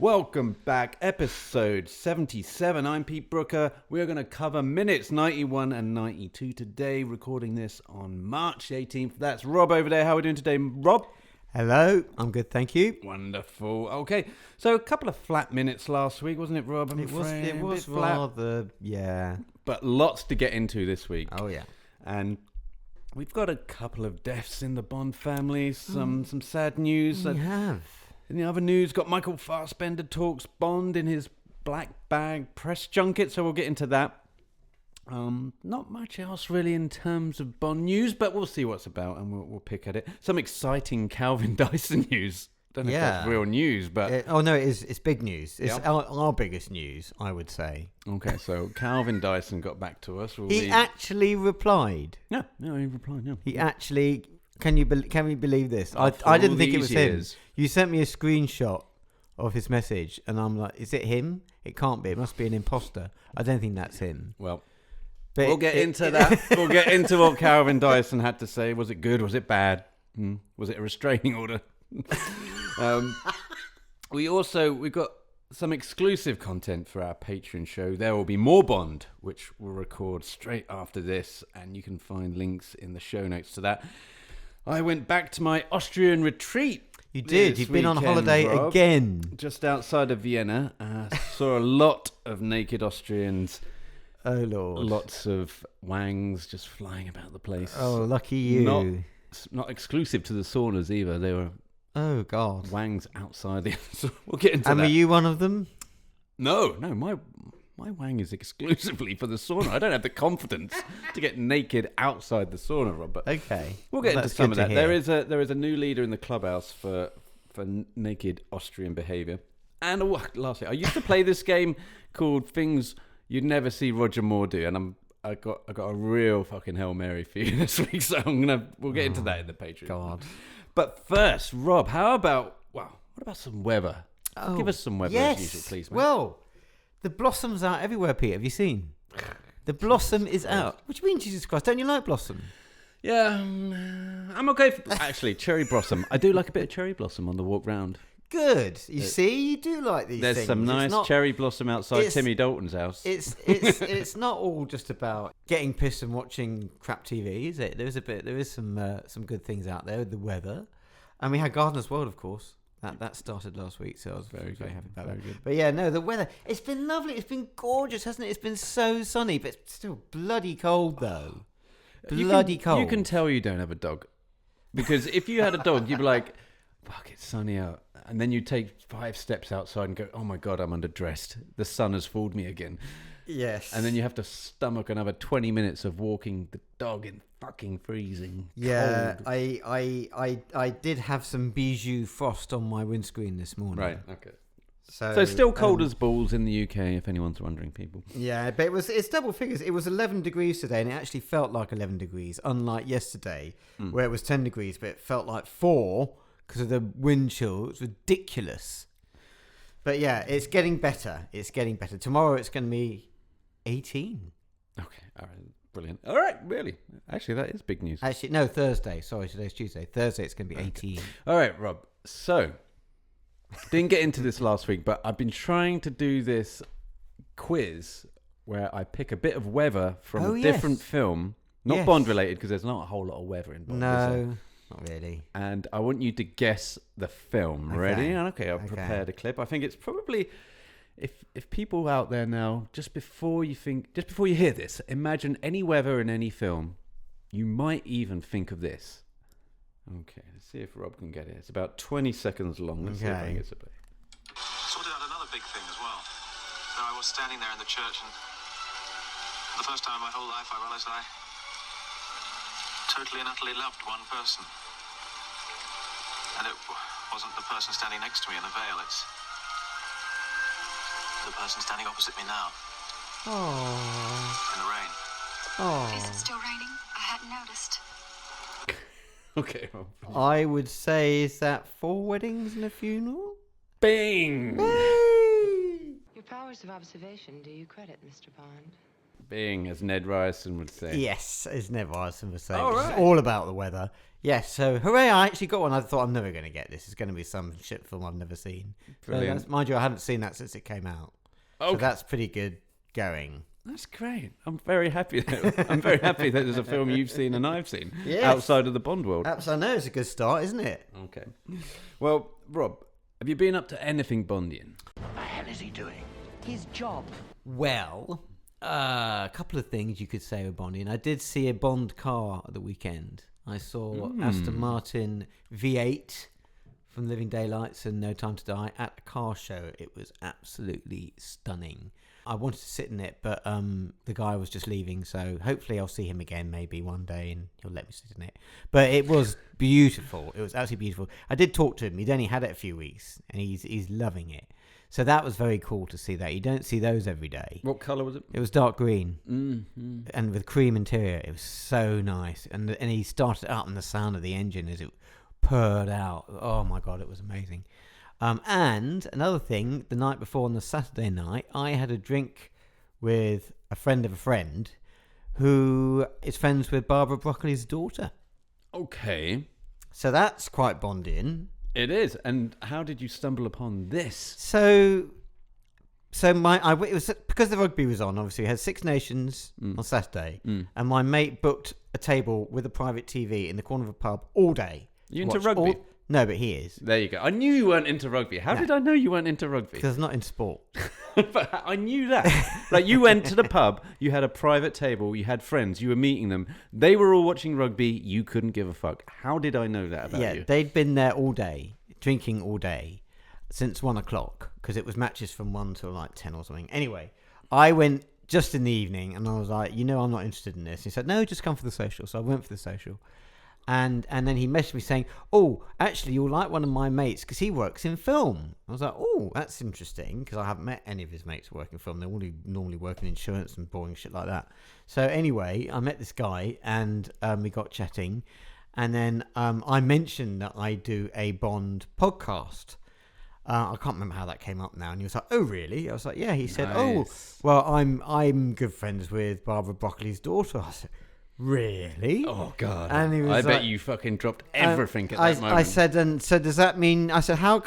Welcome back, episode 77. I'm Pete Brooker. We're going to cover minutes 91 and 92 today, recording this on March 18th. That's Rob over there. How are we doing today, Rob? Hello, I'm good, thank you. Wonderful. Okay, so a couple of flat minutes last week, wasn't it, Rob? It was rather, yeah. But lots to get into this week. Oh, yeah. And we've got a couple of deaths in the Bond family, some sad news. We have. In the other news, got Michael Fassbender talks Bond in his black bag press junket, so we'll get into that. Not much else really in terms of Bond news, but we'll see what's about and we'll pick at it. Some exciting Calvin Dyson news. Don't know if that's real news, but... It's big news. It's our biggest news, I would say. Okay, so Calvin Dyson got back to us. He actually replied. Yeah, he replied, yeah. He actually... Can we believe this? I didn't think it was him. You sent me a screenshot of his message, and I'm like, is it him? It can't be. It must be an imposter. I don't think that's him. Well, we'll get into that. We'll get into what Calvin Dyson had to say. Was it good? Was it bad? Was it a restraining order? We've got some exclusive content for our Patreon show. There will be more Bond, which we'll record straight after this, and you can find links in the show notes to that. I went back to my Austrian retreat. You did. You've been on holiday again. Just outside of Vienna. Saw a lot of naked Austrians. Oh, Lord. Lots of wangs just flying about the place. Oh, lucky you. Not exclusive to the saunas either. They were... Oh, God. Wangs outside the... So we'll get into that. And were you one of them? No. My wang is exclusively for the sauna. I don't have the confidence to get naked outside the sauna, Rob. But okay. We'll get into some of that. There is a new leader in the clubhouse for naked Austrian behaviour. And lastly, I used to play this game called Things You'd Never See Roger Moore Do, and I got a real fucking Hail Mary for you this week, so we'll get into that in the Patreon. God. But first, Rob, what about some weather? Oh, give us some weather as usual, please, mate. Well, the blossom's out everywhere, Pete. Have you seen? The blossom is out. What do you mean, Jesus Christ? Don't you like blossom? Yeah, I'm okay. Actually, cherry blossom. I do like a bit of cherry blossom on the walk round. Good. You see, you do like these things. There's some nice cherry blossom outside Timmy Dalton's house. It's not all just about getting pissed and watching crap TV, is it? There is some good things out there with the weather, and we had Gardener's World, of course. That started last week, so I was very happy about that. Good. But yeah, no, the weather, it's been lovely. It's been gorgeous, hasn't it? It's been so sunny, but it's still bloody cold, though. Cold. You can tell you don't have a dog. Because if you had a dog, you'd be like, fuck, it's sunny out. And then you take 5 steps outside and go, oh my God, I'm underdressed. The sun has fooled me again. Yes. And then you have to stomach another 20 minutes of walking the dog in fucking freezing cold. I did have some bijou frost on my windscreen this morning. Right, okay. So still cold as balls in the UK, if anyone's wondering, people. Yeah, but it's double figures. It was 11 degrees today, and it actually felt like 11 degrees, unlike yesterday, where it was 10 degrees, but it felt like 4 because of the wind chill. It was ridiculous. But yeah, it's getting better. Tomorrow it's going to be 18. Okay, all right, brilliant. All right, really? Actually, that is big news. Actually, no, Thursday. Sorry, today's Tuesday. Thursday it's going to be 18. All right, Rob. So, didn't get into this last week, but I've been trying to do this quiz where I pick a bit of weather from a different film, not Bond related, because there's not a whole lot of weather in Bond. No, not really. And I want you to guess the film. Okay. Ready? Okay, I've prepared a clip. I think it's probably... If people out there now, just before you hear this, imagine any weather in any film, you might even think of this. Okay, let's see if Rob can get it. It's about 20 seconds long. Let's see if I can get it to play. Sorted out another big thing as well. So I was standing there in the church, and for the first time in my whole life I realized I totally and utterly loved one person. And it wasn't the person standing next to me in the veil, it's the person standing opposite me now. Oh. In the rain. Oh. Is it still raining? I hadn't noticed. Okay. I would say, is that 4 weddings and a funeral? Bing! Hey! Your powers of observation do you credit, Mr. Bond? Being, as Ned Ryerson would say. Yes, as Ned Ryerson would say. All right. It's all about the weather. Yes, so hooray, I actually got one. I thought I'm never going to get this. It's going to be some shit film I've never seen. Brilliant. So mind you, I haven't seen that since it came out. Okay. So that's pretty good going. That's great. I'm very happy that there's a film you've seen and I've seen Yes. outside of the Bond world. Perhaps I know it's a good start, isn't it? Okay. Well, Rob, have you been up to anything Bondian? What the hell is he doing? His job. Well, a couple of things you could say with Bondy. And I did see a Bond car at the weekend. I saw Aston Martin V8 from Living Daylights and No Time to Die at a car show. It was absolutely stunning. I wanted to sit in it, but the guy was just leaving, so hopefully I'll see him again maybe one day and he'll let me sit in it. But it was beautiful. It was absolutely beautiful. I did talk to him. He'd only had it a few weeks and he's loving it. So that was very cool to see that. You don't see those every day. What colour was it? It was dark green Mm-hmm. and with cream interior. It was so nice. And he started up and the sound of the engine as it purred out. Oh my God, it was amazing. And another thing, the night before on the Saturday night, I had a drink with a friend of a friend who is friends with Barbara Broccoli's daughter. Okay. So that's quite Bondian. It is. And how did you stumble upon this? So it was because the rugby was on. Obviously, we had Six Nations on Saturday, and my mate booked a table with a private TV in the corner of a pub all day. You into rugby? No, but he is There you go. I knew you weren't into rugby. How did I know you weren't into rugby? because not in sport. But I knew that. Like, you went to the pub, you had a private table, you had friends, you were meeting them. They were all watching rugby. You couldn't give a fuck. How did I know that about Yeah, you? they'd been there all day, drinking all day, since 1 o'clock, because it was matches from 1 till like 10 or something. Anyway, I went just in the evening, and I was like, I'm not interested in this. He said, no, just come for the social. So I went for the social. And then he messaged me saying, oh, actually, you'll like one of my mates because he works in film. I was like, oh, that's interesting because I haven't met any of his mates who work in film. They all normally work in insurance and boring shit like that. So anyway, I met this guy and we got chatting. And then I mentioned that I do a Bond podcast. I can't remember how that came up now. And he was like, oh, really? I was like, yeah. He said, oh, well, I'm good friends with Barbara Broccoli's daughter. I said, really? Oh, God. And he was I bet like, you fucking dropped everything at that moment. I said, and so does that mean, I said, how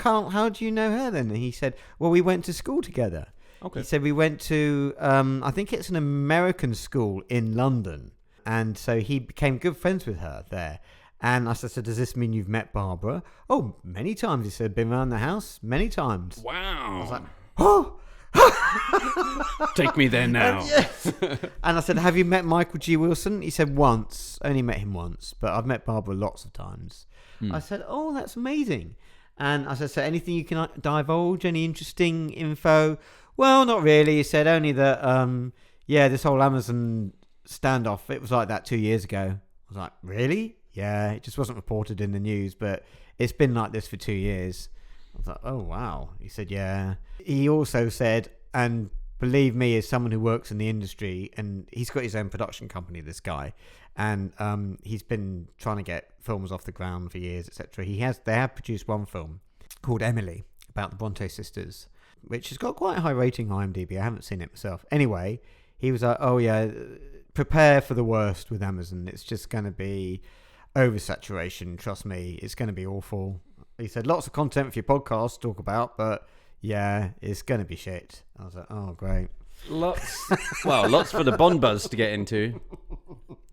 do you know her then? And he said, well, we went to school together. Okay. He said, we went to, I think it's an American school in London. And so he became good friends with her there. And I said, so does this mean you've met Barbara? Oh, many times. He said, been around the house many times. Wow. I was like, oh. Take me there now. Yes. And I said, have you met Michael G. Wilson? He said, once. Only met him once, but I've met Barbara lots of times. I said, oh, that's amazing. And I said, so anything you can divulge? Any interesting info? Well, not really. He said, only that, this whole Amazon standoff, it was like that 2 years ago. I was like, really? Yeah, it just wasn't reported in the news, but it's been like this for 2 years. I was like, oh, wow. He said, yeah. He also said, and believe me, as someone who works in the industry, and he's got his own production company, this guy, and he's been trying to get films off the ground for years, etc. They have produced one film called Emily about the Bronte sisters, which has got quite a high rating on IMDb. I haven't seen it myself. Anyway, he was like, oh, yeah, prepare for the worst with Amazon. It's just going to be oversaturation. Trust me, it's going to be awful. He said, lots of content for your podcast to talk about, but yeah, it's going to be shit. I was like, oh, great. Lots for the Bond buzz to get into.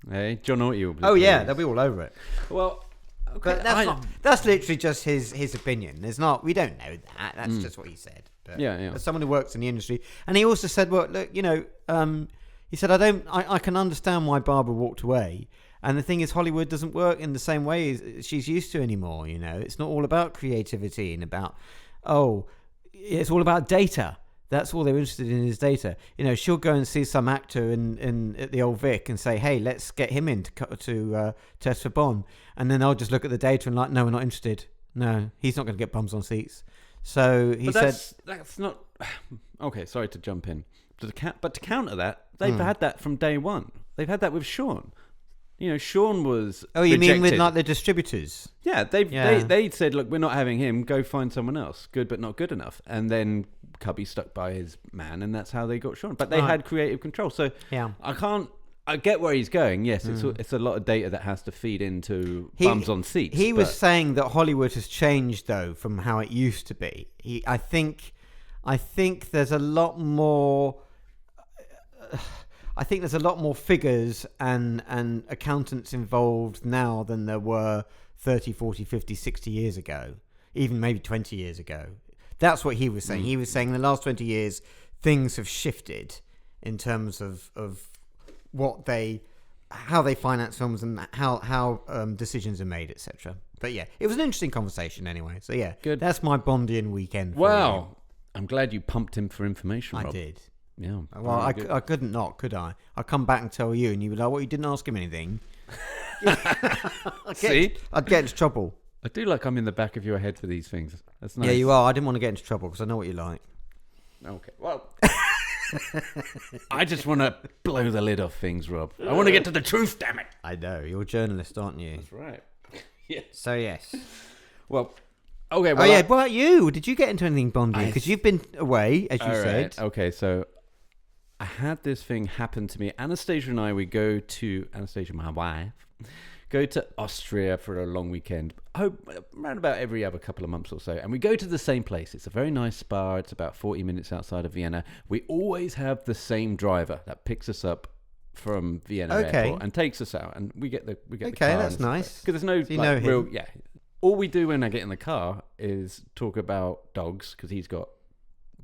Hey, John Orty. Oh, yeah, they'll be all over it. Well, okay. But that's literally just his opinion. We don't know that. That's just what he said. But Yeah. as someone who works in the industry. And he also said, well, look, he said, I can understand why Barbara walked away. And the thing is, Hollywood doesn't work in the same way as she's used to anymore. It's not all about creativity and about, it's all about data. That's all they're interested in is data. She'll go and see some actor in at the Old Vic and say, hey, let's get him in to test for Bond. And then they'll just look at the data and like, no, we're not interested. No, he's not going to get bums on seats. So he said... That's not... Okay, sorry to jump in. But to counter that, they've had that from day one. They've had that with Sean. Sean was Oh, you rejected. mean with like the distributors? Yeah, they said, look, we're not having him. Go find someone else. Good, but not good enough. And then cubby stuck by his man, and that's how they got Sean. But they had creative control. So Yeah. I get where he's going. Yes, it's a lot of data that has to feed into bums on seats. He was saying that Hollywood has changed though from how it used to be. I think there's a lot more. I think there's a lot more figures and accountants involved now than there were 30, 40, 50, 60 years ago, even maybe 20 years ago. That's what he was saying. He was saying in the last 20 years, things have shifted in terms of how they finance films and how decisions are made, etc. But yeah, it was an interesting conversation anyway. So yeah, good. That's my Bondian weekend. Wow, I'm glad you pumped him for information, Rob. I did. Yeah. Well, I couldn't not, could I? I'd come back and tell you, and you'd be like, "Well, you didn't ask him anything." I'd get into trouble. I do like I'm in the back of your head for these things. That's nice. Yeah, you are. I didn't want to get into trouble because I know what you like. Okay. Well, I just want to blow the lid off things, Rob. I want to get to the truth, damn it. I know. You're a journalist, aren't you? That's right. Yeah. So yes. Well. Okay. Well, what about you? Did you get into anything Bondy? Because you've been away, as you said. Okay, so I had this thing happen to me. Anastasia and I, Anastasia, my wife, go to Austria for a long weekend. Around about every other couple of months or so. And we go to the same place. It's a very nice spa. It's about 40 minutes outside of Vienna. We always have the same driver that picks us up from Vienna airport and takes us out. And we get the car. Okay, that's nice. Because there's no real... Yeah. All we do when I get in the car is talk about dogs, because he's got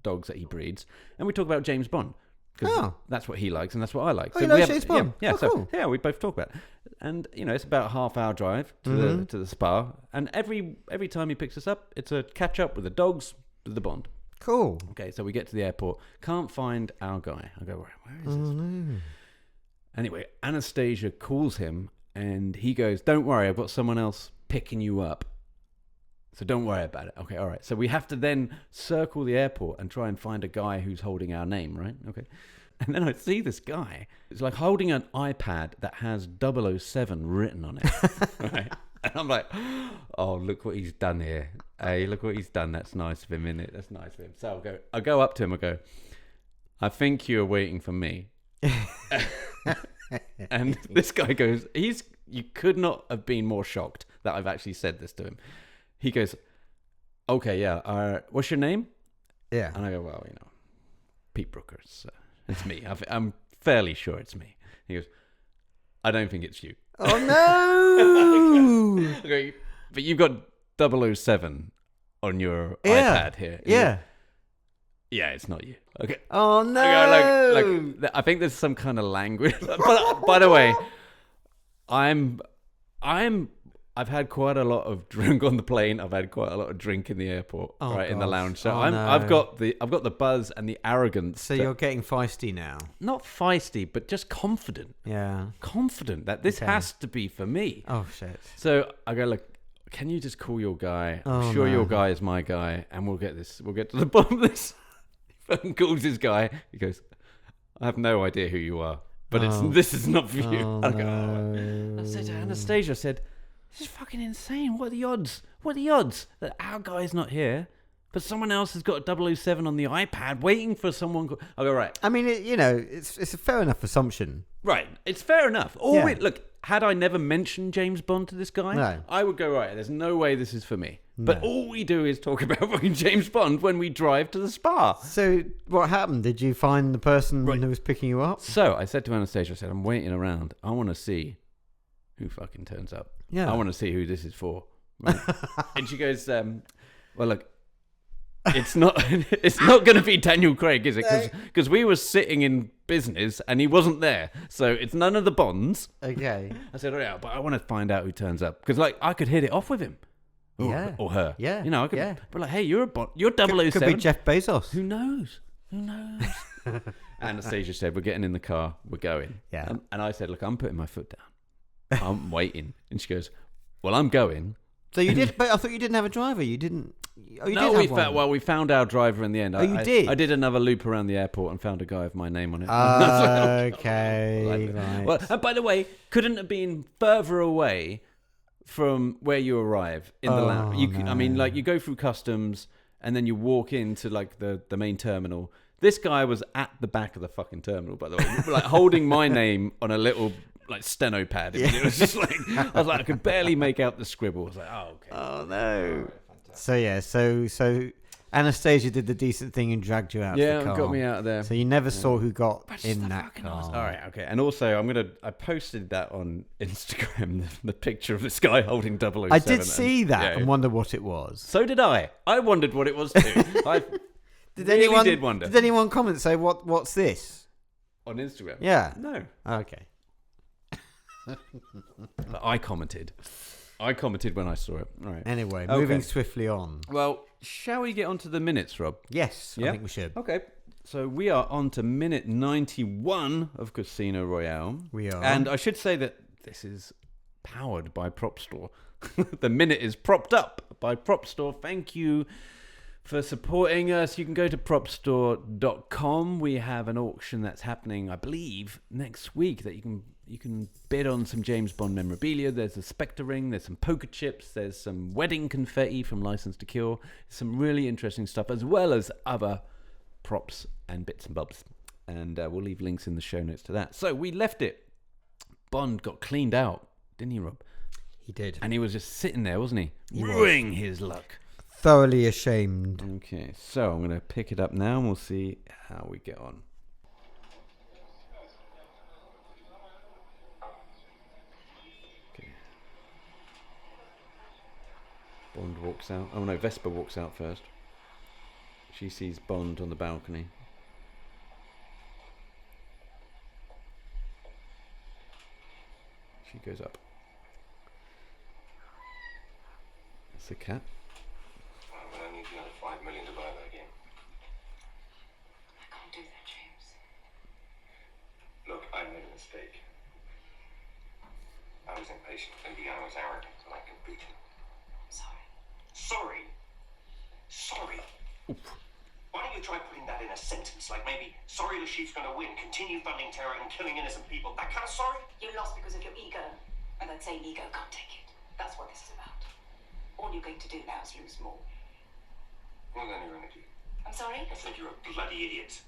dogs that he breeds. And we talk about James Bond. Because that's what he likes and that's what I like. So you like James Bond? Yeah, cool. Yeah, we both talk about it. And, it's about a half-hour drive to the spa. And every time he picks us up, it's a catch-up with the dogs, with the Bond. Cool. Okay, so we get to the airport. Can't find our guy. I go, where is this? No. Anyway, Anastasia calls him and he goes, don't worry, I've got someone else picking you up. So don't worry about it. Okay, all right. So we have to then circle the airport and try and find a guy who's holding our name, right? Okay. And then I see this guy. It's like holding an iPad that has 007 written on it. Right? And I'm like, oh, look what he's done here. Hey, look what he's done. That's nice of him, isn't it? That's nice of him. So I go up to him. I go, I think you're waiting for me. And this guy goes, you could not have been more shocked that I've actually said this to him. He goes, okay, yeah. What's your name? Yeah. And I go, well, Pete Brookers. It's me. I'm fairly sure it's me. He goes, I don't think it's you. Oh, no. Okay, but you've got 007 on your iPad here. Yeah. Yeah, it's not you. Okay. Oh, no. I go, I think there's some kind of language. But, by the way, I've had quite a lot of drink on the plane. I've had quite a lot of drink in the airport, in the lounge. So I've got the buzz and the arrogance. So you're getting feisty now. Not feisty, but just confident. Yeah. Confident that this has to be for me. Oh shit. So I go, look, can you just call your guy? I'm sure your guy is my guy, and we'll get to the bottom of this. He phone calls his guy. He goes, I have no idea who you are, but this is not for you. I go, I said to Anastasia, I said, this is fucking insane. What are the odds? What are the odds that our guy's not here, but someone else has got 007 on the iPad waiting for someone? I go, right. I mean, it's a fair enough assumption. Right. It's fair enough. Look, had I never mentioned James Bond to this guy, I would go, right, there's no way this is for me. No. But all we do is talk about fucking James Bond when we drive to the spa. So what happened? Did you find the person who was picking you up? So I said to Anastasia, I said, I'm waiting around. I want to see who fucking turns up. Yeah. I want to see who this is for. Right? And she goes, well, look, it's not going to be Daniel Craig, is it? Because we were sitting in business and he wasn't there. So it's none of the Bonds. Okay. I said, oh, yeah, but I want to find out who turns up. Because, I could hit it off with him. Or her. Yeah. I could be like, hey, you're a Bond. You're 007. Could be Jeff Bezos. Who knows? Anastasia said, we're getting in the car. We're going. Yeah. And I said, look, I'm putting my foot down. I'm waiting. And she goes, well, I'm going. So you did, but I thought you didn't have a driver. You didn't. Oh, you no, did have one. We found our driver in the end. You did? I did another loop around the airport and found a guy with my name on it. Okay. Right. Well, and by the way, couldn't have been further away from where you arrive in the lounge. I mean, you go through customs and then you walk into like the main terminal. This guy was at the back of the fucking terminal, by the way, like holding my name on a little like steno pad. I mean, it was just like I was like I could barely make out the scribble. I was like, oh okay. Oh no. So Anastasia did the decent thing and dragged you out to the car. Got me out of there. So you never saw who got in that car. All right, okay. And also, I posted that on Instagram, the picture of this guy holding 007. I did see that and wonder what it was. So did I. I wondered what it was too. I did wonder. Did anyone comment say what's this on Instagram? Yeah. No. Okay. But I commented. When I saw it. All right. Anyway, moving swiftly on. Well, shall we get on to the minutes, Rob? Yes, I think we should. Okay. So we are on to minute 91 of Casino Royale. We are. And I should say that this is powered by Prop Store. The minute is propped up by Prop Store. Thank you for supporting us. You can go to propstore.com. We have an auction that's happening, I believe, next week that you can bid on some James Bond memorabilia. There's a Spectre ring, there's some poker chips, there's some wedding confetti from License to Kill, some really interesting stuff, as well as other props and bits and bobs. And we'll leave links in the show notes to that. So we left it. Bond got cleaned out, didn't he, Rob? He did. And he was just sitting there, wasn't he? Ruining his luck. Thoroughly ashamed. Okay, so I'm going to pick it up now and we'll see how we get on. Bond walks out. Oh no, Vesper walks out first. She sees Bond on the balcony. She goes up. That's the cat. I'm going to need another 5 million to buy that game. I can't do that, James. Look, I made a mistake. I was impatient, and Deanna was arrogant, and I beat him. Sorry. Sorry. Why don't you try putting that in a sentence? Like maybe, sorry the Chiffre's going to win, continue funding terror and killing innocent people. That kind of sorry? You lost because of your ego, and that same ego can't take it. That's what this is about. All you're going to do now is lose more. Well, then you're an idiot. I'm sorry? I think you're a bloody idiot.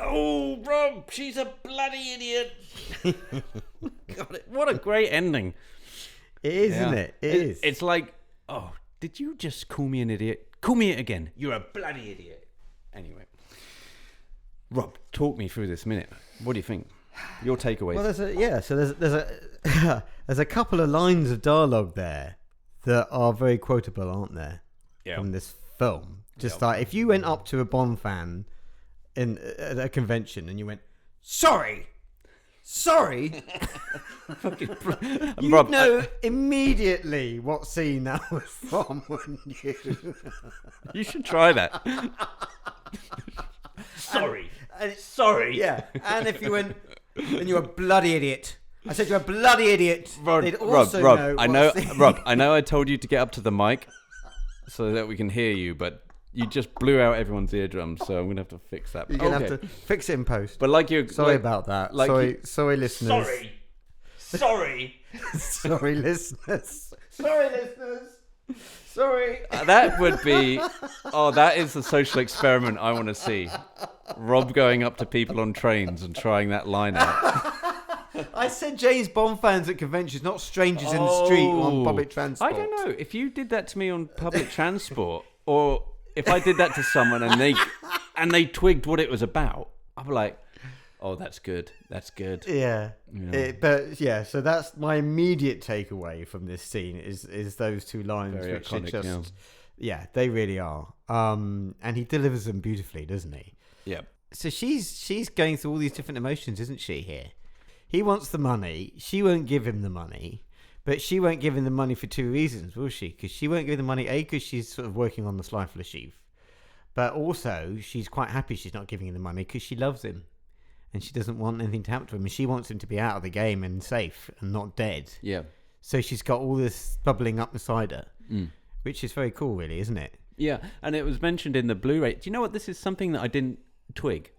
Oh, Rob, she's a bloody idiot. God, what a great ending. It is, isn't it? It is. It's like, oh, did you just call me an idiot? Call me it again. You're a bloody idiot. Anyway. Rob, talk me through this minute. What do you think? Your takeaways. Well, there's a couple of lines of dialogue there that are very quotable, aren't there? Yeah. From this film. Just like if you went up to a Bond fan at a convention and you went, sorry. You'd Rob, know immediately what scene that was from, wouldn't you? You should try that. Sorry. Sorry. Yeah. And if you went, then you're a bloody idiot. I said you're a bloody idiot. They'd also know. Rob, I know I told you to get up to the mic so that we can hear you, but you just blew out everyone's eardrums, so I'm going to have to fix that. You're going to have to fix it in post. But like you... Sorry about that. Sorry, listeners. Sorry. Sorry, listeners. Sorry, listeners. Sorry. That would be... Oh, that is the social experiment I want to see. Rob going up to people on trains and trying that line out. I said James Bond fans at conventions, not strangers in the street or on public transport. I don't know. If you did that to me on public transport, or if I did that to someone and they twigged what it was about, I'd be like, oh, that's good. That's good. Yeah. So that's my immediate takeaway from this scene is those two lines, very which iconic, are just, yeah, they really are. And he delivers them beautifully, doesn't he? Yeah. So she's going through all these different emotions, isn't she, here? He wants the money. She won't give him the money. But she won't give him the money for two reasons, will she? Because she won't give him the money, A, because she's sort of working on the sly for the Chiffre. But also, she's quite happy she's not giving him the money because she loves him. And she doesn't want anything to happen to him. And she wants him to be out of the game and safe and not dead. Yeah. So she's got all this bubbling up inside her, which is very cool, really, isn't it? Yeah, and it was mentioned in the Blu-ray. Do you know what? This is something that I didn't twig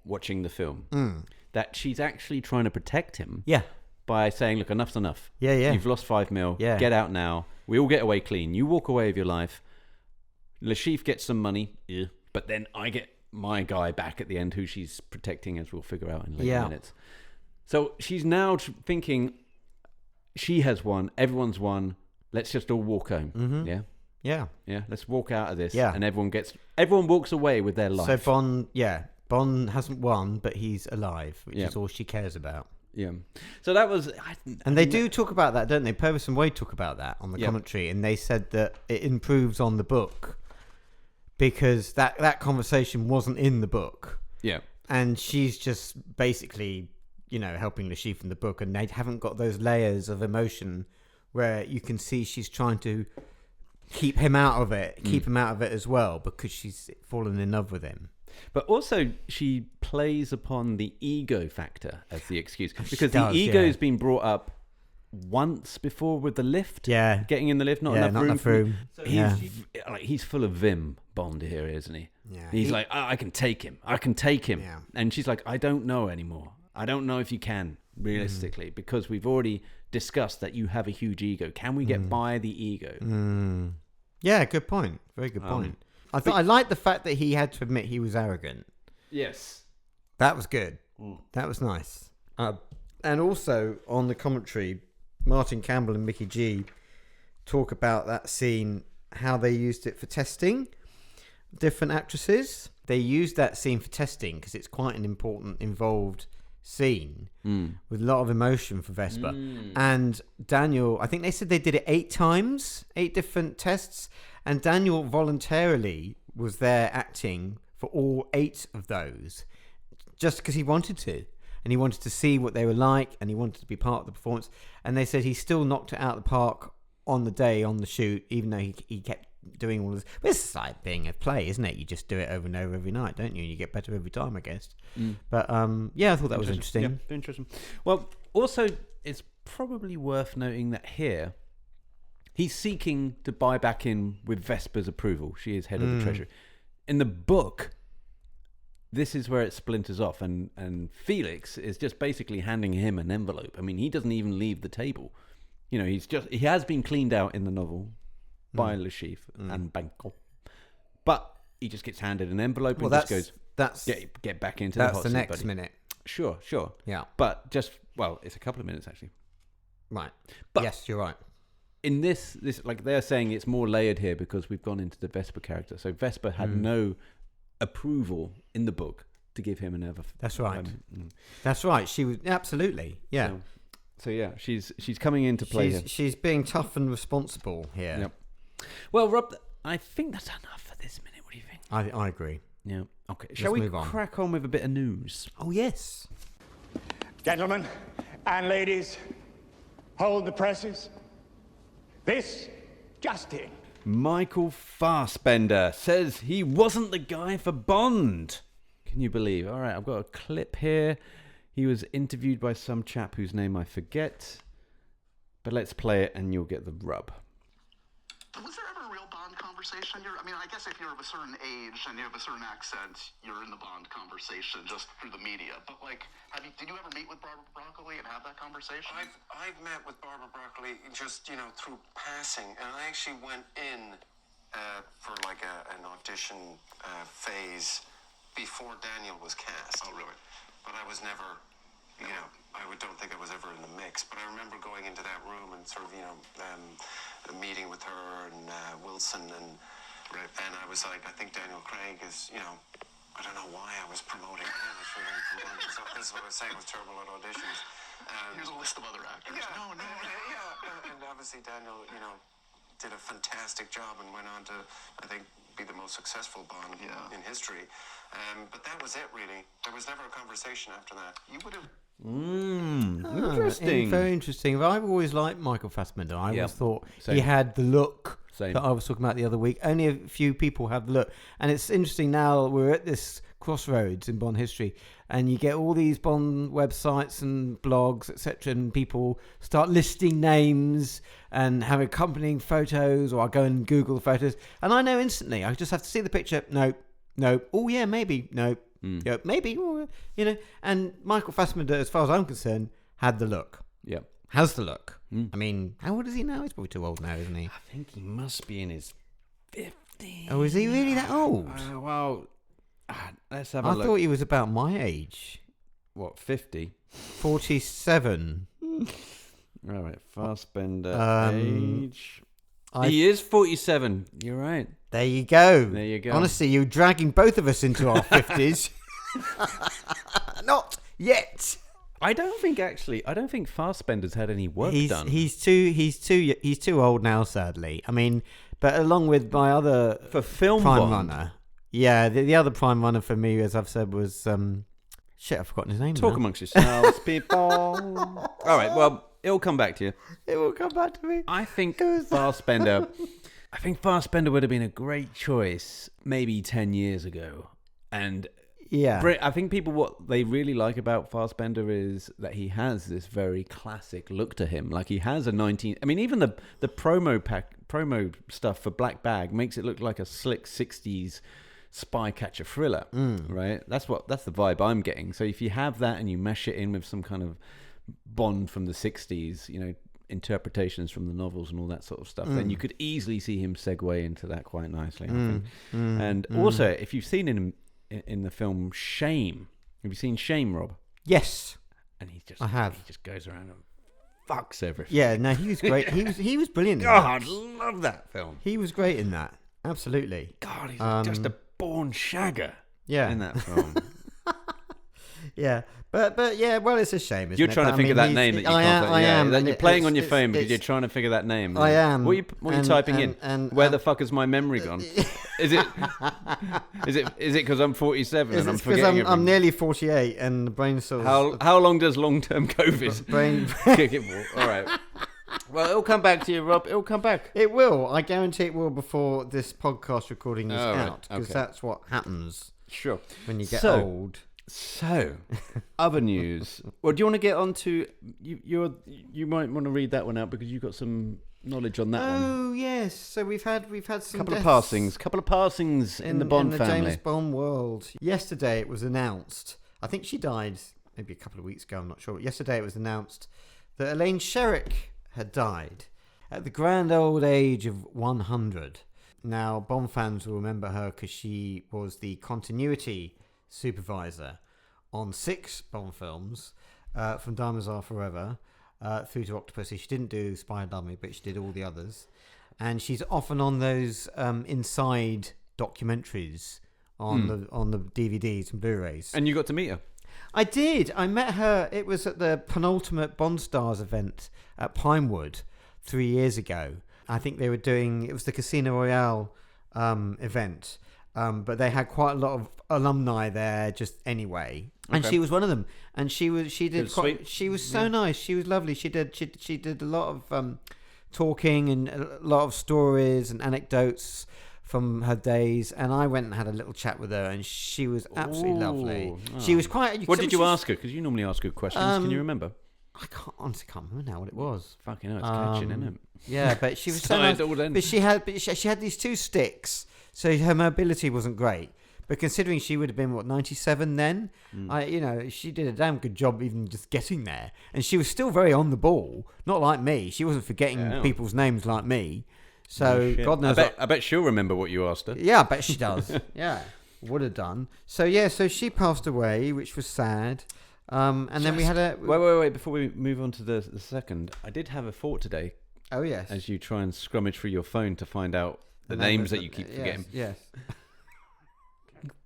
watching the film. That she's actually trying to protect him. Yeah. By saying, look, enough's enough. Yeah. You've lost $5 million. Yeah. Get out now. We all get away clean. You walk away with your life. Le Chiffre gets some money, but then I get my guy back at the end, who she's protecting, as we'll figure out in later minutes. So she's now thinking she has won, everyone's won. Let's just all walk home. Mm-hmm. Yeah. Let's walk out of this. Yeah. And everyone walks away with their life. So Bond hasn't won, but he's alive, which is all she cares about. Yeah. So that was... And they do talk about that, don't they? Purvis and Wade talk about that on the commentary, and they said that it improves on the book because that conversation wasn't in the book. Yeah. And she's just basically, helping Le Chiffre in the book, and they haven't got those layers of emotion where you can see she's trying to keep him out of it, as well, because she's fallen in love with him. But also, she plays upon the ego factor as the excuse. Because does, the ego has been brought up once before with the lift. Yeah. Getting in the lift, not enough room. So he's full of vim, Bond here, isn't he? Yeah. He's like, I can take him. Yeah. And she's like, I don't know anymore. I don't know if you can, realistically, because we've already discussed that you have a huge ego. Can we get by the ego? Yeah, good point. Very good point. I liked the fact that he had to admit he was arrogant. Yes. That was good. That was nice. And also, on the commentary, Martin Campbell and Mickey G talk about that scene, how they used it for testing different actresses. They used that scene for testing because it's quite an important, involved scene with a lot of emotion for Vesper. And Daniel, I think they said they did it 8 times, 8 different tests, and Daniel voluntarily was there acting for all 8 of those just because he wanted to, and he wanted to see what they were like, and he wanted to be part of the performance. And they said he still knocked it out of the park on the day, on the shoot, even though he kept doing all this. But it's like being a play, isn't it? You just do it over and over every night, don't you? And you get better every time, I guess. But I thought that was interesting. Yeah, interesting. Well, also, it's probably worth noting that here he's seeking to buy back in with Vesper's approval. She is head of the treasury. In the book, this is where it splinters off, and Felix is just basically handing him an envelope. I mean, he doesn't even leave the table. He has been cleaned out in the novel by Le Chiffre and Banco, but he just gets handed an envelope and just goes, get back into the hot seat, That's the next buddy. minute. Sure. Yeah. But it's a couple of minutes actually. Right. But yes, you're right. In this, like they're saying, it's more layered here because we've gone into the Vesper character. So Vesper had no approval in the book to give him an That's right. That's right. She was absolutely. Yeah. So yeah, she's coming into play here. She's being tough and responsible here. Yep. Well, Rob, I think that's enough for this minute. What do you think? I agree. Yeah. Okay. Shall we move on. crack on with a bit of news? Oh yes. Gentlemen and ladies, hold the presses. This just in. Michael Fassbender says he wasn't the guy for Bond. Can you believe? All right, I've got a clip here. He was interviewed by some chap whose name I forget. But let's play it and you'll get the rub. Was there ever a real Bond conversation? I guess if you're of a certain age and you have a certain accent, you're in the Bond conversation just through the media. But did you ever meet with Barbara Broccoli and have that conversation? I've met with Barbara Broccoli just, through passing. And I actually went in for an audition phase before Daniel was cast. Oh, really? But I was never, don't think I was ever in the mix. But I remember going into that room and sort of, meeting with her and Wilson and I was like, I think Daniel Craig is, I don't know why I was promoting him. So this is what I was saying, I was terrible at auditions. Here's a list of other actors. Yeah, No. Yeah, and obviously Daniel, did a fantastic job and went on to, I think, be the most successful Bond in history. But that was it, really. There was never a conversation after that. You would have... Interesting. Very interesting. I've always liked Michael Fassbender. I always thought Same. he had the look Same. that I was talking about the other week. Only a few people have the look. And it's interesting now we're at this crossroads in Bond history and you get all these Bond websites and blogs, etc., and people start listing names and have accompanying photos, or I go and Google the photos and I know instantly. I just have to see the picture. No. Oh yeah, maybe. No. Yeah, maybe. And Michael Fassbender, as far as I'm concerned, had the look. Yeah. Has the look. I mean, how old is he now? He's probably too old now, isn't he? I think he must be in his 50s. 50. Oh, is he really that old? Let's have a I look. thought he was about my age. What, 50? 47. All right, Fassbender age. He is 47. You're right. There you go. There you go. Honestly, you're dragging both of us into our 50s. Not yet. I don't think Fassbender's had any work done. He's too old now, sadly. I mean, but along with my other for film prime Bond. runner, yeah, the other prime runner for me, as I've said, was shit. I've forgotten his name. Talk now. amongst yourselves, people. All right, well, it'll come back to you. It will come back to me. I think Fassbender would have been a great choice maybe 10 years ago. And Yeah, I think people, what they really like about Fassbender is that he has this very classic look to him. Like he has a 19... I mean, even the promo stuff for Black Bag makes it look like a slick 60s spy catcher thriller, right? That's the vibe I'm getting. So if you have that and you mesh it in with some kind of Bond from the 60s, you know, interpretations from the novels and all that sort of stuff, then you could easily see him segue into that quite nicely, I think. And also, if you've seen him in the film Shame, have you seen Shame, Rob? yes, And he just goes around and fucks everything. yeah. No, he was great. He was brilliant. In God, that. love that film. He was great in that. Absolutely. God, he's just a born shagger. Yeah. In that film. Yeah, but yeah, well, it's a shame. Isn't You're it? trying But, to think of that name that you can't. I am. That and you're playing on your it's- phone because it's- you're trying to figure that name. I am. What are you typing in? and Where the fuck has my memory gone? Is it because I'm 47 and I'm It's because forgetting I'm everything? nearly 48 and the brain cells. How long does long-term COVID brain? kick it for? All right. Well, it'll come back to you, Rob. It'll come back. It will. I guarantee it will before this podcast recording is Oh, right. out, because Okay. that's what happens Sure. when you get So- old. So, other news. Well, do you want to get on to you might want to read that one out because you've got some knowledge on that one. Oh yes, so we've had some Couple of deaths passings in the Bond in the family. James Bond world. Yesterday it was announced. I think she died maybe a couple of weeks ago. I'm not sure. But yesterday it was announced that Elaine Sherrick had died at the grand old age of 100. Now Bond fans will remember her because she was the continuity supervisor on 6 Bond films, from Diamonds Are Forever through to Octopussy. She didn't do Spy and Dummy, but she did all the others. And she's often on those inside documentaries on the DVDs and Blu-rays. And you got to meet her. I did. I met her. It was at the penultimate Bond Stars event at Pinewood 3 years ago. I think they were doing... It was the Casino Royale event. But they had quite a lot of alumni there just anyway. And Okay. she was one of them. And she was sweet. she was so nice. She was lovely. She did a lot of talking and a lot of stories and anecdotes from her days, and I went and had a little chat with her, and she was absolutely lovely. Oh. She was quite... What did you ask her? Because you normally ask her questions. Can you remember? I honestly can't remember now what it was. Fucking hell, it's catching, isn't it? Yeah, but she was so Started nice. all then. But she had these 2 sticks, so her mobility wasn't great. But considering she would have been 97 then, she did a damn good job even just getting there, and she was still very on the ball. Not like me. She wasn't forgetting people's names like me. So God knows. I bet she'll remember what you asked her. Yeah, I bet she does. Yeah, would have done. So yeah, so she passed away, which was sad. And then we had a... Wait. Before we move on to the second, I did have a thought today. Oh yes. As you try and scrummage through your phone to find out the names that you keep forgetting. Yes.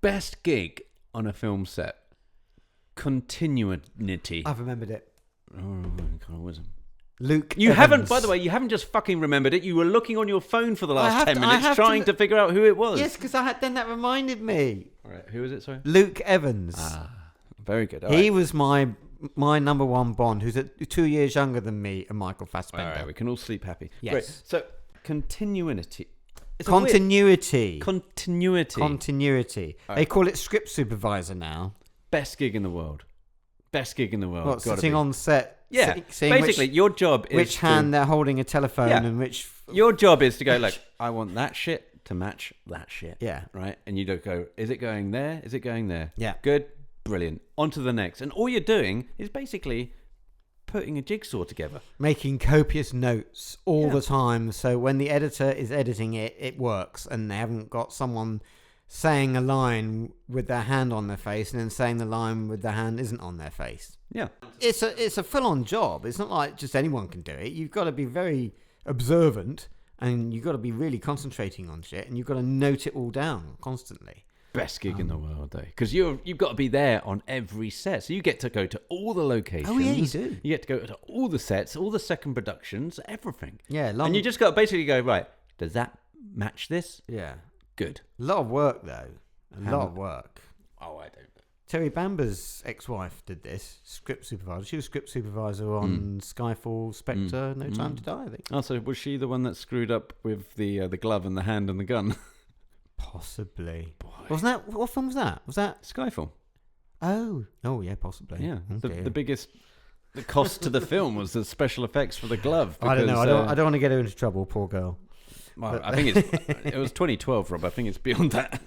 Best gig on a film set. Continuity. I've remembered it. Oh, kind of wisdom. Luke You Evans. haven't, by the way, you haven't just fucking remembered it. You were looking on your phone for the last 10 minutes have trying to figure out who it was. Yes, because then that reminded me. All right, who is it, sorry? Luke Evans. Very good. All He right. was my number 1 Bond, who's 2 years younger than me and Michael All Fassbender. right, we can all sleep happy. Yes. Great. So, continuity. It's a Continuity. weird- Continuity. Continuity. They call it script supervisor now. Best gig in the world. Best gig in the world. What, Gotta sitting be. on set? Yeah. Seeing Basically, your job is which hand they're holding a telephone Yeah. and which... Your job is to go, like, I want that shit to match that shit. Yeah. Right? And you don't go, is it going there? Is it going there? Yeah. Good. Brilliant. On to the next. And all you're doing is basically putting a jigsaw together. Making copious notes all the time, so when the editor is editing it, it works, and they haven't got someone saying a line with their hand on their face and then saying the line with their hand isn't on their face. Yeah. It's a full-on job. It's not like just anyone can do it. You've got to be very observant, and you've got to be really concentrating on shit, and you've got to note it all down constantly. Best gig in the world, though, because you've got to be there on every set, so you get to go to all the locations. Oh yeah, you do. You get to go to all the sets, all the second productions, everything. Yeah, and you just got to basically go, right, does that match this? Yeah. Good. A lot of work, though. A lot of work. Oh, I don't know. Terry Bamber's ex-wife did this, script supervisor. She was script supervisor on Skyfall, Spectre, No Time to Die, I think. Oh, so was she the one that screwed up with the glove and the hand and the gun? Possibly. Wasn't that... What film was that? Was that... Skyfall. Oh, yeah, possibly. Yeah. Okay. The biggest... The cost to the film was the special effects for the glove. I don't know. because, I don't want to get her into trouble, poor girl. Well, I think it was 2012, Rob. I think it's beyond that.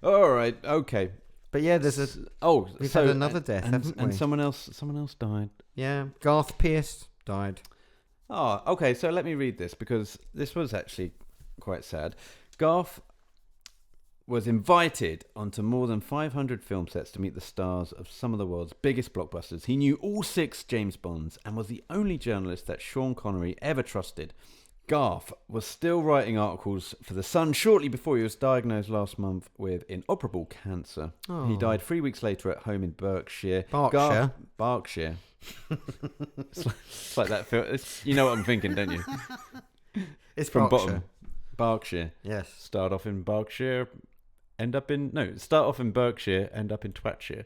All right. Okay. But yeah, there's a... we've had another death, haven't we? And someone else died. Yeah, Garth Pierce died. Oh, okay. So let me read this because this was actually quite sad. Garth was invited onto more than 500 film sets to meet the stars of some of the world's biggest blockbusters. He knew all 6 James Bonds and was the only journalist that Sean Connery ever trusted. Garth was still writing articles for The Sun shortly before he was diagnosed last month with inoperable cancer. Oh. He died 3 weeks later at home in Berkshire. Berkshire? It's like that film. You know what I'm thinking, don't you? It's From Berkshire. bottom. Berkshire. Yes. Start off in Berkshire, start off in Berkshire, end up in Twatshire.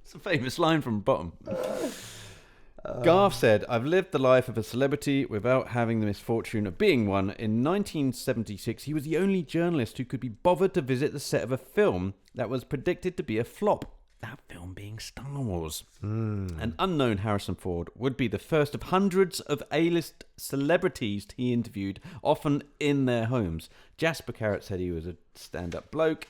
It's a famous line from bottom. Garth said, "I've lived the life of a celebrity without having the misfortune of being one." In 1976, he was the only journalist who could be bothered to visit the set of a film that was predicted to be a flop. That film being Star Wars. An unknown Harrison Ford would be the first of hundreds of A-list celebrities he interviewed, often in their homes. Jasper Carrott said he was a stand-up bloke.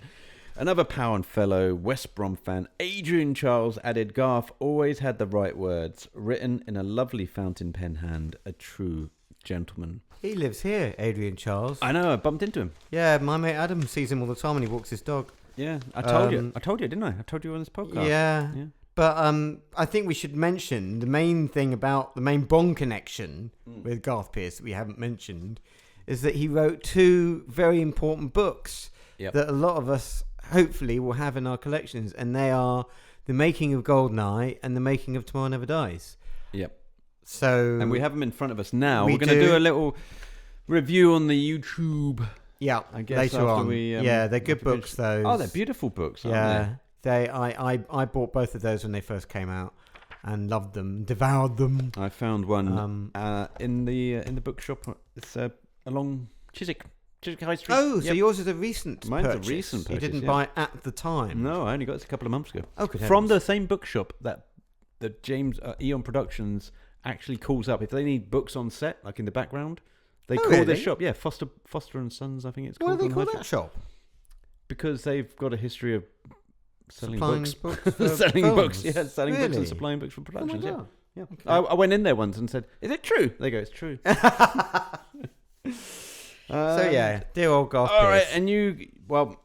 Another Pound fellow, West Brom fan, Adrian Charles, added, "Garth always had the right words, written in a lovely fountain pen hand, a true gentleman." He lives here, Adrian Charles. I know, I bumped into him. Yeah, my mate Adam sees him all the time when he walks his dog. Yeah, I told you. I told you, didn't I? I told you on this podcast. Yeah. But I think we should mention the main thing about the main Bond connection with Garth Pierce that we haven't mentioned is that he wrote 2 very important books that a lot of us hopefully will have in our collections, and they are The Making of Goldeneye and The Making of Tomorrow Never Dies. Yep. So, and we have them in front of us now. We We're going to do a little review on the YouTube. Yeah, I guess later after on. we, yeah, they're good books, those. Oh, they're beautiful books, aren't they? I bought both of those when they first came out and loved them, devoured them. I found one in the bookshop. It's along Chiswick High Street. Oh, so yours is a recent Mine's purchase. a recent purchase. You didn't buy it at the time. No, I only got this a couple of months ago. Oh, good From heavens. the same bookshop that the James Eon Productions actually calls up if they need books on set, like in the background. They call really? this shop, Foster and Sons, I think it's called. Why do they on call High that Street. shop? Because they've got a history of selling Supplying books. books for selling films? books, selling books Really? and supplying books for Oh my productions. God. Yeah. Okay. I went in there once and said, "Is it true?" They go, "It's true." So yeah, dear old Garth All right, Pierce.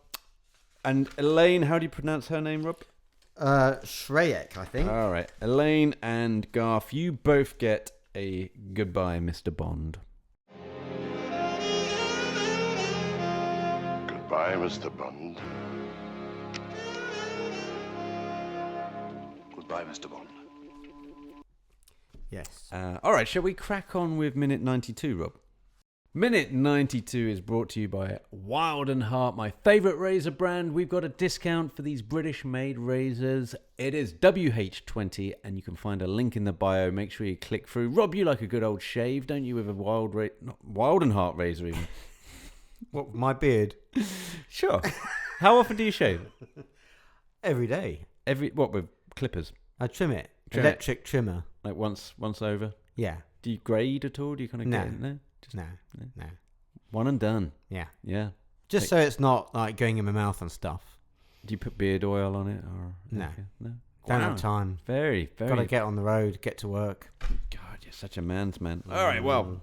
and Elaine, how do you pronounce her name, Rob? Shreyek, I think. All right, Elaine and Garth, you both get a goodbye, Mr. Bond. Goodbye, Mr. Bond. Goodbye, Mr. Bond. Yes. All right, shall we crack on with minute 92, Rob? Minute 92 is brought to you by Wild & Hart, my favourite razor brand. We've got a discount for these British-made razors. It is WH20, and you can find a link in the bio. Make sure you click through. Rob, you like a good old shave, don't you, with a Wild & Hart razor even? What, my beard? Sure. How often do you shave? Every day. With clippers? I trim it. Trim Electric trimmer. Like once over? Yeah. Do you grade at all? Do you kind of No. get in there? No. One and done. Yeah. Yeah. So it's not like going in my mouth and stuff. Do you put beard oil on it or No. No. Don't have time. Very, very. Got to get on the road, get to work. God, you're such a man's man. All right, well,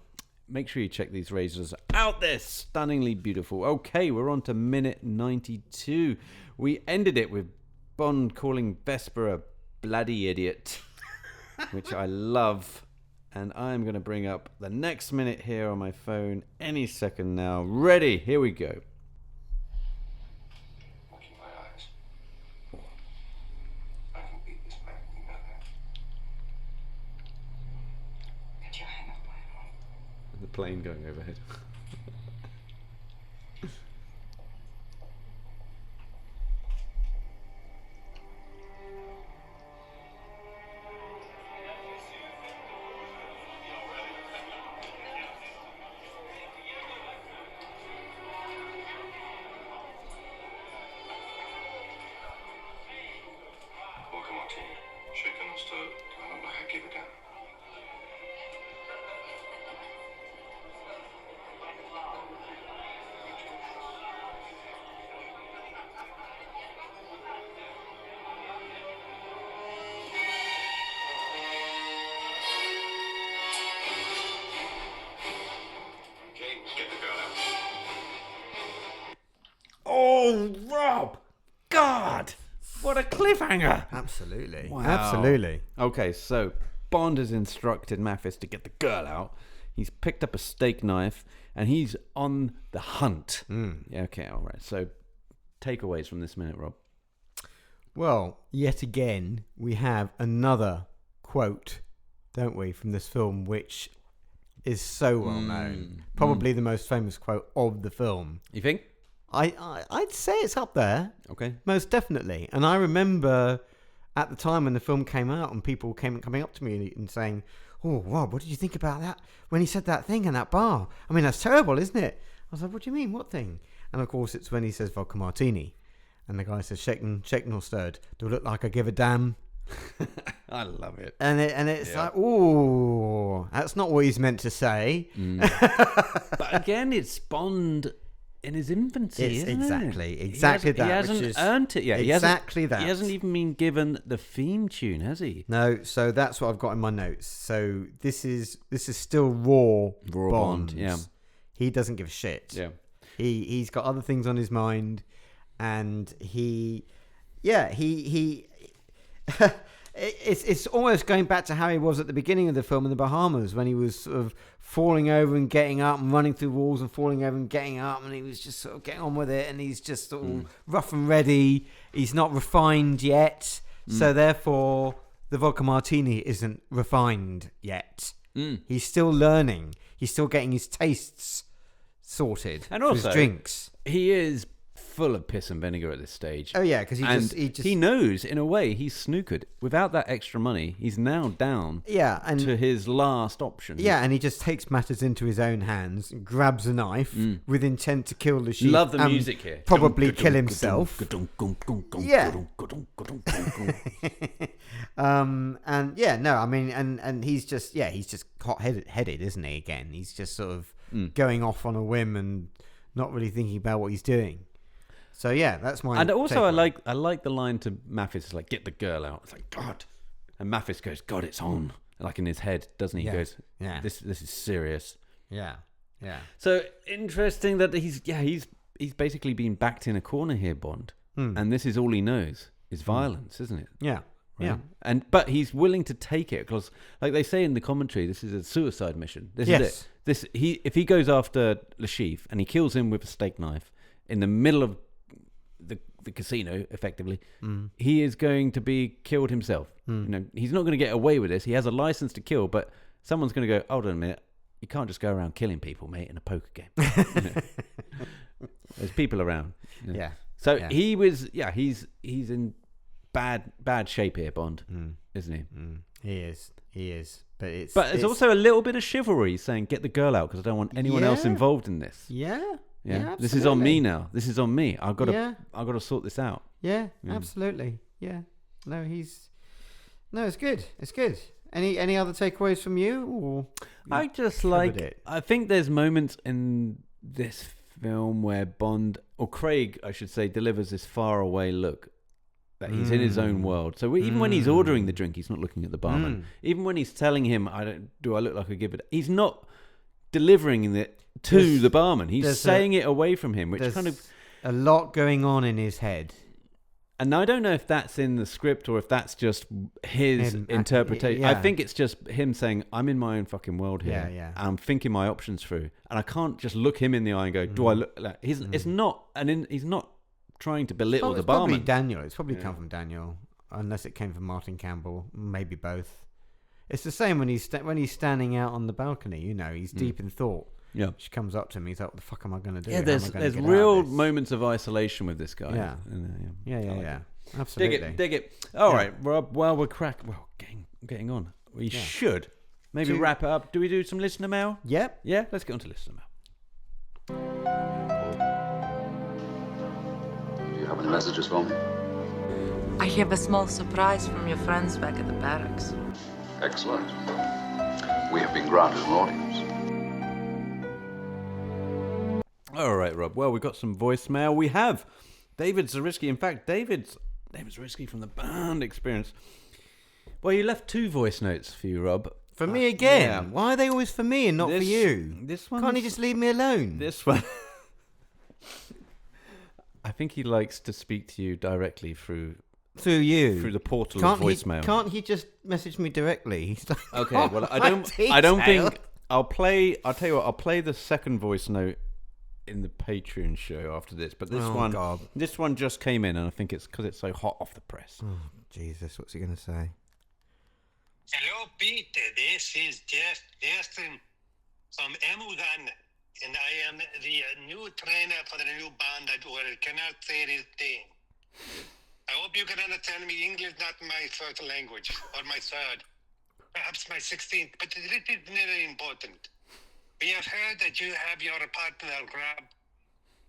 make sure you check these razors out. They're stunningly beautiful. Okay, we're on to minute 92. We ended it with Bond calling Vesper a bloody idiot, which I love. And I'm going to bring up the next minute here on my phone any second now. Ready? Here we go. The plane going overhead. Vodka martini. Shaken or stirred. Do I look like I give a damn? Okay, get the girl out. Oh, Rob! God! What a cliffhanger! Absolutely. Wow. Absolutely. Okay, so Bond has instructed Mathis to get the girl out. He's picked up a steak knife and he's on the hunt. Yeah, okay, all right. So takeaways from this minute, Rob. Well, yet again, we have another quote, don't we, from this film, which is so well known. Probably the most famous quote of the film. You think? I'd say it's up there. Okay. Most definitely. And I remember at the time when the film came out and people coming up to me and saying, "Oh, Rob, what did you think about that when he said that thing in that bar? I mean, that's terrible, isn't it?" I was like, "What do you mean? What thing?" And of course, it's when he says vodka martini. And the guy says, shaken or stirred. Do I look like I give a damn? I love it. And it's like, ooh, that's not what he's meant to say. But again, it's Bond in his infancy, isn't exactly it? that. He hasn't earned it yet. Exactly that. He hasn't even been given the theme tune, has he? No, so that's what I've got in my notes. So this is still raw Bond. Yeah. He doesn't give a shit. Yeah. He's got other things on his mind, and it's almost going back to how he was at the beginning of the film in the Bahamas, when he was sort of falling over and getting up and running through walls and falling over and getting up, and he was just sort of getting on with it, and he's just sort of rough and ready. He's not refined yet, so therefore the vodka martini isn't refined yet. He's still learning. He's still getting his tastes sorted, And for also, his drinks. He is full of piss and vinegar at this stage. Oh yeah, because he knows, in a way, he's snookered. Without that extra money, he's now down to his last option. Yeah, and he just takes matters into his own hands, grabs a knife with intent to kill the sheep. Love the music here. Probably kill himself. Yeah. And he's just hot-headed, isn't he? Again, he's just sort of going off on a whim and not really thinking about what he's doing. So yeah, that's my. And also, takeaway. I like the line to Mathis, it's like, "Get the girl out." It's like, God, and Mathis goes, "God, it's on," like in his head, doesn't he? Yeah. He goes, Yeah. This is serious." Yeah. So interesting that he's basically been backed in a corner here, Bond, and this is all he knows is violence, isn't it? Yeah. Right? But he's willing to take it because, like they say in the commentary, this is a suicide mission. This is it. If he goes after Le Chiffre and he kills him with a steak knife in the middle of the casino, effectively, he is going to be killed himself. You know, he's not going to get away with this. He has a license to kill, but someone's going to go, "Hold on a minute, you can't just go around killing people, mate, in a poker game." You know? There's people around. You know? Yeah. So he was. Yeah, he's in bad shape here, Bond, isn't he? He is. But there's also a little bit of chivalry saying, "Get the girl out," because I don't want anyone else involved in this. Yeah. This is on me now. This is on me. I've got to sort this out. Yeah, absolutely. Yeah. No, it's good. It's good. Any other takeaways from you? Or I just I think there's moments in this film where Bond, or Craig, I should say, delivers this faraway look that he's in his own world. So even when he's ordering the drink, he's not looking at the barman. Even when he's telling him, do I look like I give it? He's not delivering it to the barman. He's saying it away from him, which kind of a lot going on in his head. And I don't know if that's in the script or if that's just his interpretation. I think it's just him saying, I'm in my own fucking world here. Yeah. And I'm thinking my options through. And I can't just look him in the eye and go, do I look like... It's not... he's not trying to belittle the barman. It's probably Daniel. It's probably come from Daniel. Unless it came from Martin Campbell. Maybe both. It's the same when he's standing out on the balcony. You know, he's deep in thought. Yeah. She comes up to him. He's like, what the fuck am I going to do? Yeah, there's real moments of isolation with this guy. Yeah. Absolutely. Dig it. All right, Rob. Well, we're getting on. We should maybe wrap it up. Do we do some listener mail? Yep. Yeah, let's get on to listener mail. Do you have any messages for me? I have a small surprise from your friends back at the barracks. Excellent. We have been granted an audience. All right, Rob. Well, we've got some voicemail. We have David Zarisky. In fact, David Zarisky from the Band Experience. Well, you left 2 voice notes for you, Rob. For me again? Yeah. Why are they always for me and not for you? This one. Can't he just leave me alone? This one. I think he likes to speak to you directly through you, through the portal of voicemail. Can't he just message me directly? He's like, okay. Well, I don't think I'll tell you what. I'll play the second voice note in the Patreon show after this, but this one just came in, and I think it's because it's so hot off the press. Oh, Jesus, what's he going to say? Hello, Pete. This is Justin from Emudan, and I am the new trainer for the new band that cannot say this thing. I hope you can understand me. English not my first language, or my third, perhaps my 16th, but it is very important. We have heard that you have your partner, Grab,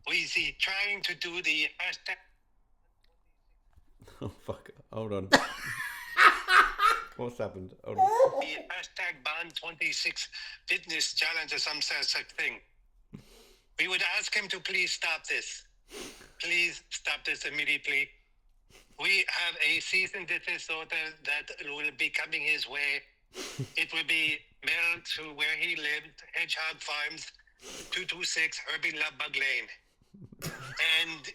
who is trying to do the hashtag... Oh, fuck. Hold on. What's happened? Hold on. The hashtag Band 26 fitness challenge or some such thing. We would ask him to please stop this. Please stop this immediately. We have a cease and desist order that will be coming his way. It will be mailed to where he lived, Hedgehog Farms, 226 Herbie Lovebug Lane. And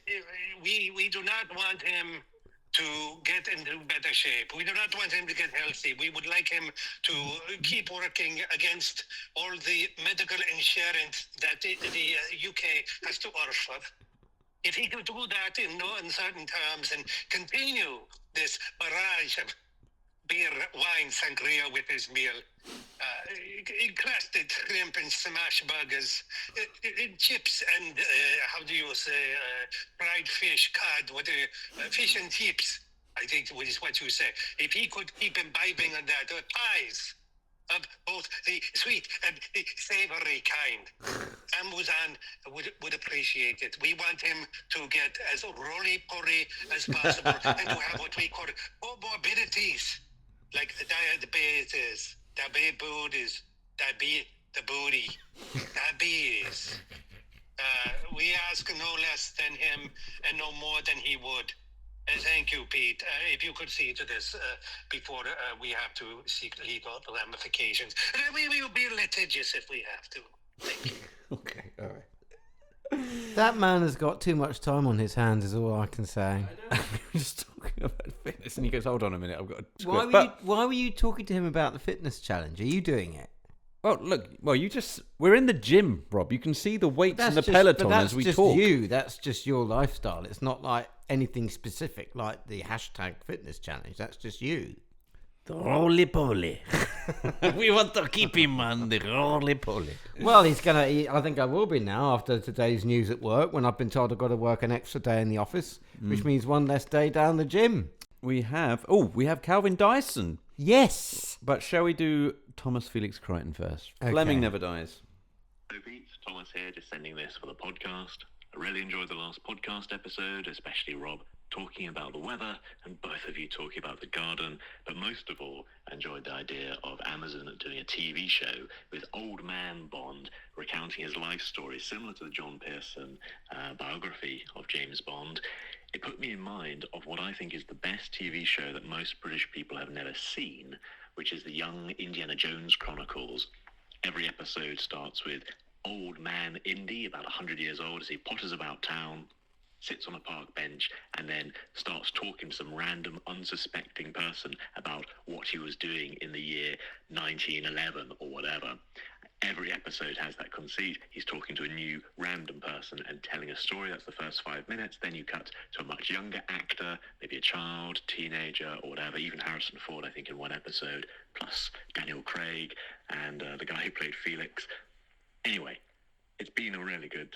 we do not want him to get into better shape. We do not want him to get healthy. We would like him to keep working against all the medical insurance that the UK has to offer. If he could do that in no uncertain terms and continue this barrage of beer, wine, sangria with his meal, crusted shrimp and smash burgers, chips and, how do you say, fried fish, cod, fish and chips, I think is what you say. If he could keep imbibing on that, pies of both the sweet and the savory kind, Amuzan would appreciate it. We want him to get as roly-poly as possible and to have what we call comorbidities, like diabetes, diabetes. We ask no less than him and no more than he would. Thank you, Pete. If you could see to this before we have to seek legal ramifications. We will be litigious if we have to. Thank you. Okay, all right. That man has got too much time on his hands is all I can say. I'm just talking about fitness, and he goes, hold on a minute, I've got to... Why were you talking to him about the fitness challenge? Are you doing it? Well, look, we're in the gym, Rob. You can see the weights and the Peloton as we talk. That's just your lifestyle. It's not like anything specific like the hashtag fitness challenge. That's just you. The roly-poly. We want to keep him on the roly-poly. Well, I think I will be now after today's news at work when I've been told I've got to work an extra day in the office, which means one less day down the gym. We have Calvin Dyson. Yes. But shall we do Thomas Felix Crichton first? Okay. Fleming Never Dies. Hello, Pete. Thomas here, just sending this for the podcast. I really enjoyed the last podcast episode, especially Rob talking about the weather and both of you talking about the garden. But most of all, I enjoyed the idea of Amazon doing a TV show with Old Man Bond recounting his life story, similar to the John Pearson biography of James Bond. it put me in mind of what I think is the best TV show that most British people have never seen, which is the Young Indiana Jones Chronicles. Every episode starts with old man Indy, about 100 years old, as he potters about town, sits on a park bench, and then starts talking to some random unsuspecting person about what he was doing in the year 1911 or whatever. Every episode has that conceit. He's talking to a new random person and telling a story. That's the first 5 minutes. Then you cut to a much younger actor, maybe a child, teenager, or whatever. Even Harrison Ford, I think, in one episode, plus Daniel Craig and the guy who played Felix. Anyway, it's been a really good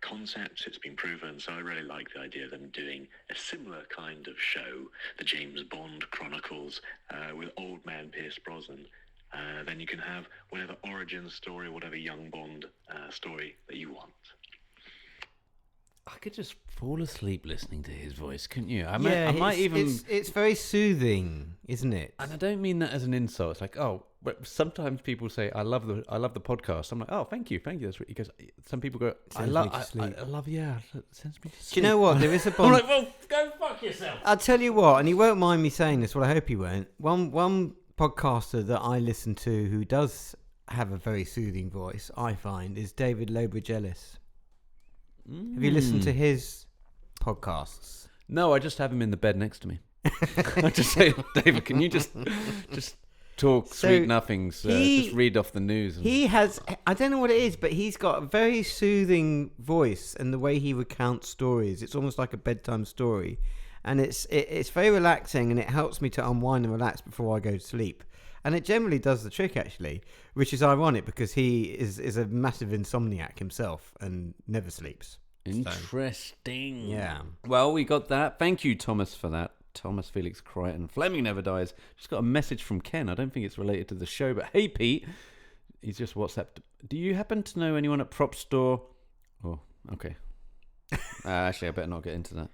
concept. It's been proven. So I really like the idea of them doing a similar kind of show, the James Bond Chronicles, with old man Pierce Brosnan. Then you can have whatever origin story, whatever young Bond story that you want. I could just fall asleep listening to his voice, couldn't you? I might even. It's very soothing, isn't it? And I don't mean that as an insult. It's like, oh, but sometimes people say, "I love the podcast." I'm like, oh, thank you. That's really, because some people go, I love, yeah, it sends me to sleep. Do you know what? There is a Bond. I'm like, well, go fuck yourself. I'll tell you what, and he won't mind me saying this. Well, I hope he won't. One podcaster that I listen to who does have a very soothing voice, I find, is David Lowbridge-Ellis. Have you listened to his podcasts? No, I just have him in the bed next to me. I just say, David, can you just talk sweet nothings, just read off the news? He has, I don't know what it is, but he's got a very soothing voice, and the way he recounts stories, it's almost like a bedtime story. And it's very relaxing, and it helps me to unwind and relax before I go to sleep. And it generally does the trick, actually, which is ironic because he is a massive insomniac himself and never sleeps. Interesting. So, yeah. Well, we got that. Thank you, Thomas, for that. Thomas Felix Crichton. Fleming Never Dies. Just got a message from Ken. I don't think it's related to the show, but hey, Pete. He's just WhatsApped. Do you happen to know anyone at Prop Store? Oh, okay. Actually, I better not get into that.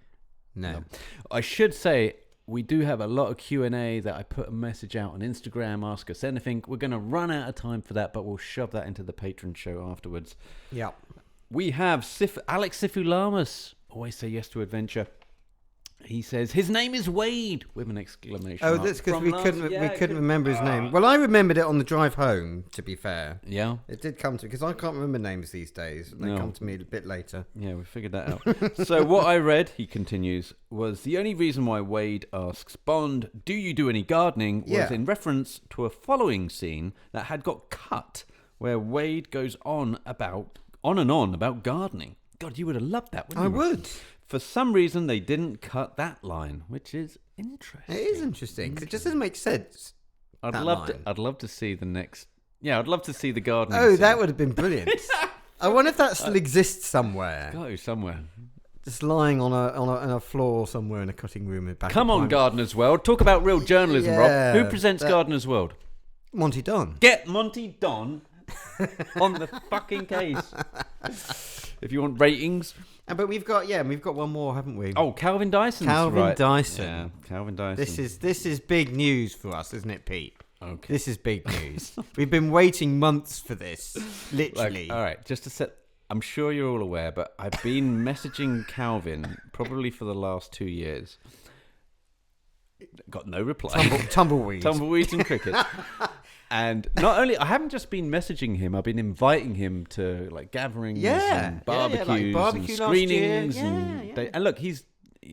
No. I should say we do have a lot of Q&A that I put a message out on Instagram, ask us anything. We're going to run out of time for that, but we'll shove that into the patron show afterwards. Yeah. We have Alex Sifulamas. Always say yes to adventure. He says his name is Wade with an exclamation mark. Oh, that's because we couldn't remember his name. Well, I remembered it on the drive home, to be fair. Yeah. It did come to me, because I can't remember names these days. They come to me a bit later. Yeah, we figured that out. So what I read, he continues, was the only reason why Wade asks Bond, do you do any gardening, was in reference to a following scene that had got cut, where Wade goes on and on about gardening. God, you would have loved that, wouldn't you? I would. For some reason, they didn't cut that line, which is interesting. It is interesting, because it just doesn't make sense. I'd love to see the next... Yeah, I'd love to see the gardening Oh, scene. that would have been brilliant. I wonder if that still exists somewhere. Go somewhere. Just lying on a floor somewhere in a cutting room. Come on, Gardener's World. Talk about real journalism, Rob. Who presents Gardener's World? Monty Don. Get Monty Don on the fucking case. If you want ratings... But we've got one more, haven't we? Oh, Calvin Dyson. Dyson. Yeah, Calvin Dyson. This is big news for us, isn't it, Pete? Okay. This is big news. We've been waiting months for this, literally. All right, just to set. I'm sure you're all aware, but I've been messaging Calvin probably for the last 2 years. Got no reply. Tumbleweeds and cricket. And not only, I haven't just been messaging him, I've been inviting him to like gatherings and barbecues and screenings. And look, he's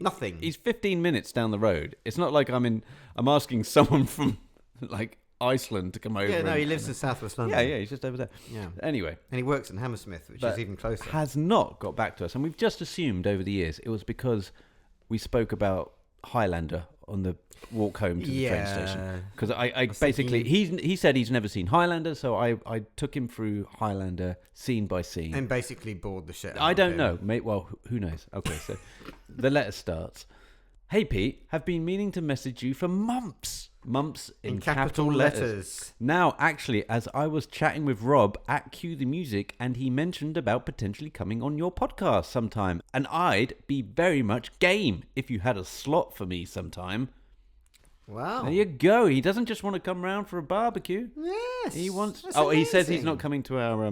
nothing. He's 15 minutes down the road. It's not like I'm asking someone from like Iceland to come over. Yeah, no, he lives in Southwest London. Yeah, he's just over there. Yeah. Anyway. And he works in Hammersmith, which is even closer. Has not got back to us. And we've just assumed over the years it was because we spoke about Highlander on the walk home to the train station, because I basically he said he's never seen Highlander, so I took him through Highlander scene by scene and basically bored the shit out I don't know, mate. Well, who knows? Okay, so the letter starts. Hey Pete, have been meaning to message you for months in capital letters. Now, actually, as I was chatting with Rob at Cue the Music, and he mentioned about potentially coming on your podcast sometime, and I'd be very much game if you had a slot for me sometime. Wow. There you go. He doesn't just want to come round for a barbecue. Yes. He wants... That's he says amazing. he's not coming to our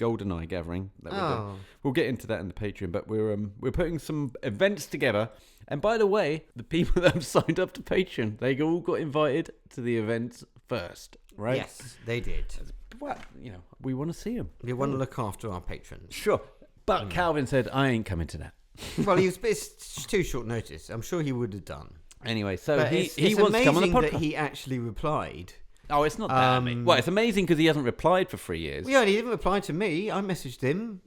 GoldenEye gathering. That Oh. We'll get into that in the Patreon, but we're putting some events together. And by the way, the people that have signed up to Patreon, they all got invited to the events first, right? Yes, they did. Well, we want to see them. We want to look after our patrons. Sure. But Calvin said, I ain't coming to that. Well, it's too short notice. I'm sure he would have done. Anyway, so But he it's wants to come on the amazing podcast. that he actually replied. Oh, it's not that. Well, it's amazing because he hasn't replied for 3 years. Yeah, he didn't reply to me. I messaged him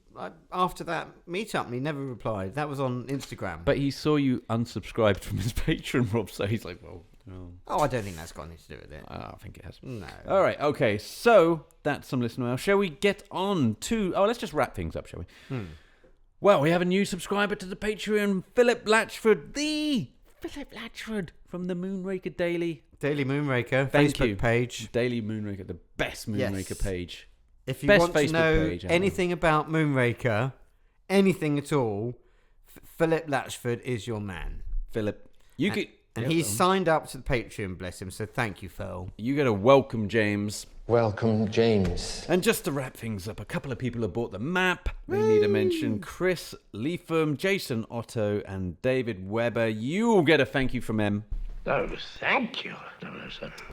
after that meetup, and he never replied. That was on Instagram. But he saw you unsubscribed from his Patreon, Rob, so he's like, well... Oh, I don't think that's got anything to do with it. I think it has. No. All right, okay, so that's some listener mail. Shall we get on to... Oh, let's just wrap things up, shall we? Well, we have a new subscriber to the Patreon, Philip Latchford. Philip Latchford from the Moonraker Daily. Daily Moonraker, Thank Facebook you. page. Daily Moonraker, the best Moonraker page. If you Best want to Facebook know page, anything about Moonraker, anything at all, Philip Latchford is your man. Philip, and he's signed up to the Patreon, bless him, so thank you, Phil. You got to welcome James. Welcome, James. And just to wrap things up, a couple of people have bought the map. We need to mention Chris Leatham, Jason Otto, and David Webber. You will get a thank you from them. Oh, thank you.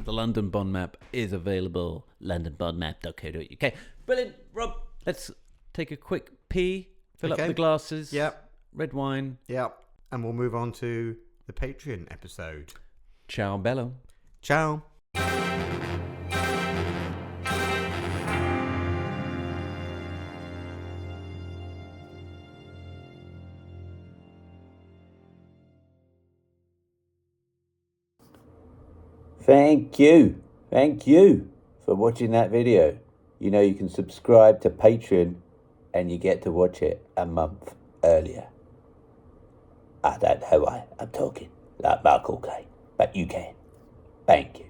The London Bond map is available. LondonBondMap.co.uk. Brilliant. Rob, let's take a quick pee. Fill up the glasses. Yep. Red wine. Yep. And we'll move on to the Patreon episode. Ciao, bello. Ciao. Thank you for watching that video. You know you can subscribe to Patreon and you get to watch it a month earlier. I don't know why I'm talking like Michael Caine, but you can. Thank you.